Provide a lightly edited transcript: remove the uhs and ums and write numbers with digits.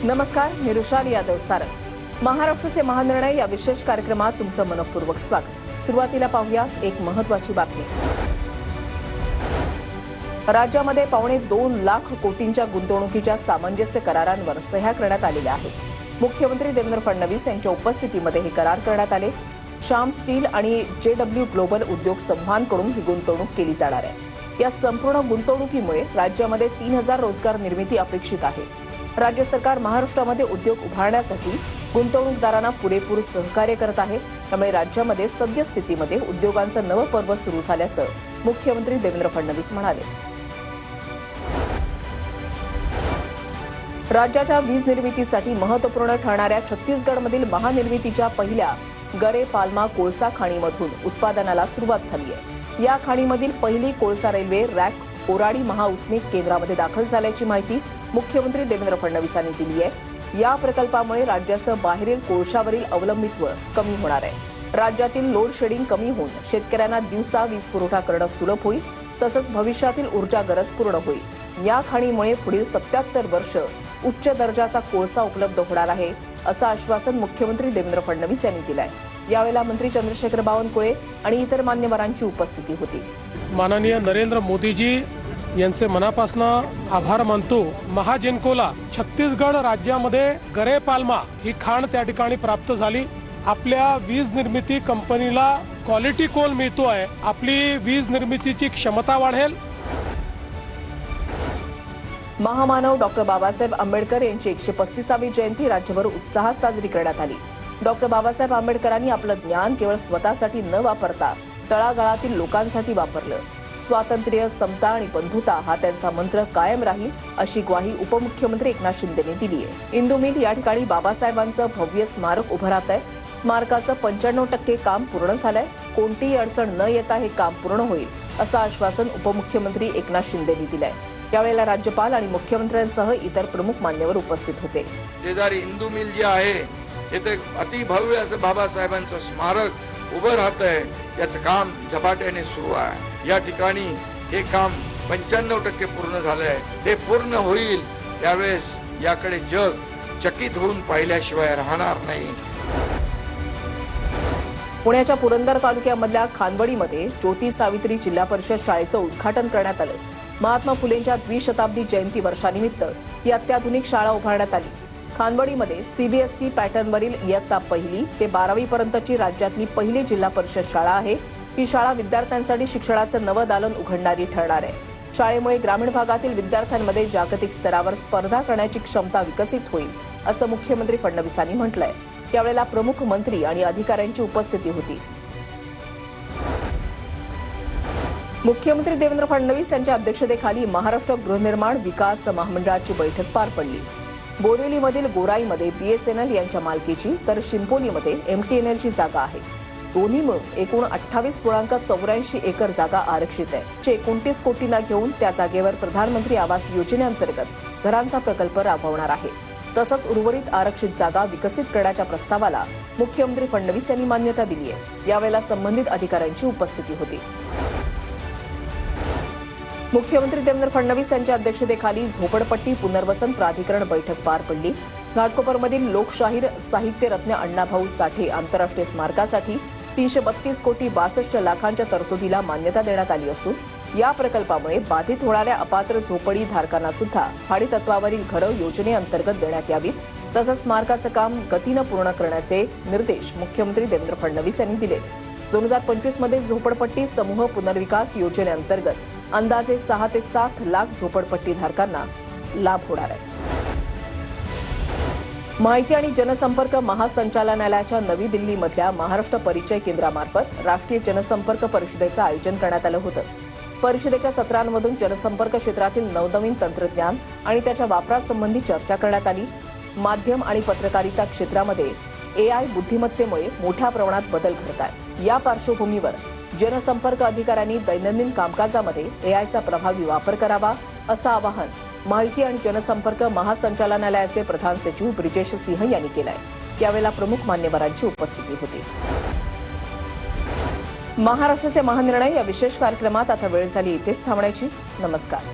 नमस्कार, मी रुशाली यादव सारंग। महाराष्ट्राचे महानिर्णय या विशेष कार्यक्रमात तुमचं मनपूर्वक स्वागत। सुरुवातीला पाहूया एक महत्त्वाची बातमी। राज्यामध्ये 2.25 लाख कोटींच्या गुंतवणुकीच्या सामंजस्य करारांवर सह्या करण्यात आलेल्या आहेत। मुख्यमंत्री देवेंद्र फडणवीस यांच्या उपस्थितीमध्ये हे करार करण्यात आले। श्याम स्टील आणि JW ग्लोबल उद्योग समूहांकडून ही गुंतवणूक केली जाणार आहे। या संपूर्ण गुंतवणुकीमुळे राज्यामध्ये 3000 रोजगार निर्मिती अपेक्षित आहे। राज्य सरकार महाराष्ट्रामध्ये उद्योग उभारण्यासाठी गुंतवणूकदारांना पुरेपूर सहकार्य करत आहे। त्यामुळे राज्यामध्ये सद्यस्थितीमध्ये उद्योगांचं नवं पर्व सुरू झाल्याचं मुख्यमंत्री देवेंद्र फडणवीस म्हणाले। राज्याच्या वीज निर्मितीसाठी महत्त्वपूर्ण ठरणाऱ्या छत्तीसगडमधील महानिर्मितीच्या पहिल्या गरे पाल्मा कोळसा खाणीमधून उत्पादनाला सुरुवात झाली आहे। या खाणीमधील पहिली कोळसा रेल्वे रॅक कोराडी महाउष्णिक केंद्रामध्ये दाखल झाल्याची माहिती मुख्यमंत्री देवेंद्र फडणवीसांनी दिली आहे। या प्रकल्पामुळे राज्यासह बाहेरील कोळशावरील अवलंबित्व कमी होणार आहे। राज्यातील लोड शेडिंग कमी होऊन शेतकऱ्यांना दिवसा वीज पुरवठा करणं सुलभ होईल, तसंच भविष्यातील ऊर्जा गरज पूर्ण होईल। या खाणीमुळे पुढील 77 वर्ष उच्च दर्जाचा कोळसा उपलब्ध होणार आहे, असं आश्वासन मुख्यमंत्री देवेंद्र फडणवीस यांनी दिलं आहे। यावेळेला मंत्री चंद्रशेखर बावनकुळे आणि इतर मान्यवरांची उपस्थिती होती। माननीय नरेंद्र मोदीजी यांचे मनापासून आभार मानतो। महाजेनकोला छत्तीसगड राज्यामध्ये गरे पाल्मा ही खाण त्या ठिकाणी प्राप्त झाली। आपल्या वीज निर्मिती कंपनीला क्वालिटी कोल मिळतोय, आपली वीज निर्मितीची क्षमता वाढेल। महामानव डॉक्टर बाबासाहेब आंबेडकर यांची 135वी जयंती राज्यभर उत्साहात साजरी करण्यात आली। डॉक्टर बाबासाहेब आंबेडकरांनी आपलं ज्ञान केवळ स्वतःसाठी न वापरता तळागाळातील लोकांसाठी वापरलं। स्वातंत्र्य, समता आणि बंधुता हा त्यांचा मंत्र कायम राहील, अशी ग्वाही उपमुख्यमंत्री एकनाथ शिंदेंनी दिली आहे। इंदू मिल या ठिकाणी बाबासाहेबांचं भव्य स्मारक उभं राहत आहे। स्मारकाचं 95% काम पूर्ण झालंय। कोणतीही अडचण न येता हे काम पूर्ण होईल, असं आश्वासन उपमुख्यमंत्री एकनाथ शिंदेंनी दिलंय। यावेळेला राज्यपाल आणि मुख्यमंत्र्यांसह इतर प्रमुख मान्यवर उपस्थित होते। शेजारी इंदू मिल जे आहे इथे अतिभव्य असं बाबासाहेबांचं स्मारक उभं राहत आहे। याचं काम झपाट्याने सुरू आहे। या ठिकाणी हे काम 95% पूर्ण झालंय। हे पूर्ण होईल त्यावेळेस याकडे जग चकित होऊन पाहिल्याशिवाय राहणार नाही। पुण्याच्या पुरंदर तालुक्यामधल्या खानवडीमध्ये ज्योती सावित्री जिल्हा परिषद शाळेचं उद्घाटन करण्यात आलं। महात्मा फुलेंच्या द्विशताब्दी जयंती वर्षानिमित्त ही अत्याधुनिक शाळा उभारण्यात आली। खानवडीमध्ये CBSE पॅटर्नवरील इयत्ता 1ली ते 12वी पर्यंतची राज्यातली पहिली जिल्हा परिषद शाळा आहे। ही शाळा विद्यार्थ्यांसाठी शिक्षणाचं नवं दालन उघडणारी ठरणार आहे। शाळेमुळे ग्रामीण भागातील विद्यार्थ्यांमध्ये जागतिक स्तरावर स्पर्धा करण्याची क्षमता विकसित होईल, असं मुख्यमंत्री फडणवीसांनी म्हटलंय। यावेळेला प्रमुख मंत्री आणि अधिकाऱ्यांची उपस्थिती होती। मुख्यमंत्री देवेंद्र फडणवीस यांच्या अध्यक्षतेखाली महाराष्ट्र गृहनिर्माण विकास महामंडळाची बैठक पार पडली। बोरिवलीमधील गोराईमध्ये BSNL यांच्या मालकीची तर शिंपोलीमध्ये MTNL ची जागा आहे। दोन्ही मिळून एकूण 28.84 एकर जागा आरक्षित आहे। 29 कोटींना घेऊन त्या जागेवर प्रधानमंत्री आवास योजनेअंतर्गत घरांचा प्रकल्प राबवणार आहे। तसंच उर्वरित आरक्षित जागा विकसित करण्याच्या प्रस्तावाला मुख्यमंत्री फडणवीस यांनी मान्यता दिली आहे। यावेळेला संबंधित अधिकाऱ्यांची उपस्थिती होती। मुख्यमंत्री देवेंद्र फडणवीस यांच्या अध्यक्षतेखाली झोपडपट्टी पुनर्वसन प्राधिकरण बैठक पार पडली। घाटकोपरमधील लोकशाहीर साहित्य रत्न अण्णाभाऊ साठे आंतरराष्ट्रीय स्मारकासाठी 332 कोटी 62 लाखांच्या तरतुदीला मान्यता देण्यात आली असून या प्रकल्पामुळे बाधित होणाऱ्या अपात्र झोपडी धारकांना सुद्धा भाडे तत्वावरील घरं योजनेअंतर्गत देण्यात यावीत। तसंच स्मारकाचं काम गतीनं पूर्ण करण्याचे निर्देश मुख्यमंत्री देवेंद्र फडणवीस यांनी दिले। 2025 मध्ये झोपडपट्टी समूह पुनर्विकास योजनेअंतर्गत अंदाजे 6 ते 7 लाख झोपडपट्टी धारकांना लाभ होणार आहे। माहिती आणि जनसंपर्क महासंचालनालयाच्या नवी दिल्लीमधल्या महाराष्ट्र परिचय केंद्रामार्फत राष्ट्रीय जनसंपर्क परिषदेचं आयोजन करण्यात आलं होतं। परिषदेच्या सत्रांमधून जनसंपर्क क्षेत्रातील नवनवीन तंत्रज्ञान आणि त्याच्या वापरासंबंधी चर्चा करण्यात आली। माध्यम आणि पत्रकारिता क्षेत्रामध्ये AI बुद्धिमत्तेमुळे मोठ्या प्रमाणात बदल घडत आहेत। या पार्श्वभूमीवर जनसंपर्क अधिकाऱ्यांनी दैनंदिन कामकाजामध्ये AIचा प्रभावी वापर करावा, असं आवाहन माहिती आणि जनसंपर्क महासंचालनालयाचे प्रधान सचिव ब्रिजेश सिंह यांनी केलंय। यावेळेला प्रमुख मान्यवरांची उपस्थिती होती। महाराष्ट्राचे महानिर्णय या विशेष कार्यक्रमात आता वेळ झाली इथेच थांबण्याची। नमस्कार।